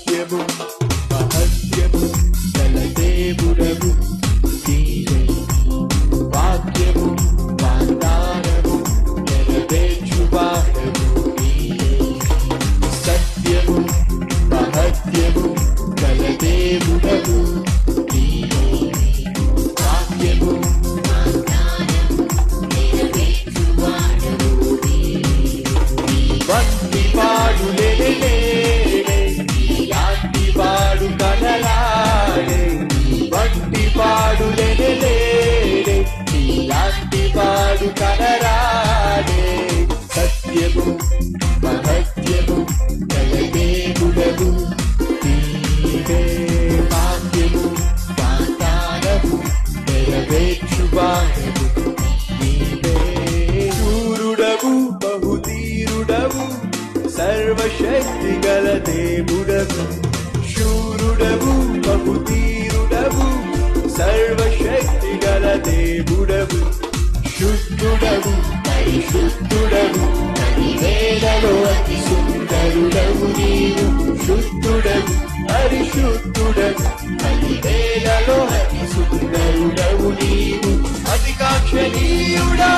సత్యము మహత్యము గల దేవుడవు నీవే. వాక్యము వాగ్దానము నెరవేర్చువాడవు నీవే. సత్యము మహత్యము గల దేవుడవు నీవే. వాక్యము వంటి వాడు లేడే, లాంటి వాడు కనరాడే. వంటి వాడు లేడే, లాంటి వాడు కనరాడే. సత్యము మహత్యము గల దేవుడవు నీవే. వాక్యము వాగ్దానము నెరవేర్చువాడవు నీవే. శూరుడవు బహుధీరుడవు సర్వశక్తి గల దేవుడవు. శూరుడవు బహుధీరుడవు సర్వశక్తి గల దేవుడవు. శుద్ధుడవు పరిశుద్ధుడవు వేదలో అతి సుందరుడవు నీవు. శుద్ధుడవు పరిశుద్ధుడవు వేదలో అతి సుందరుడవు నీవు. అతి కాక్షణీయుడా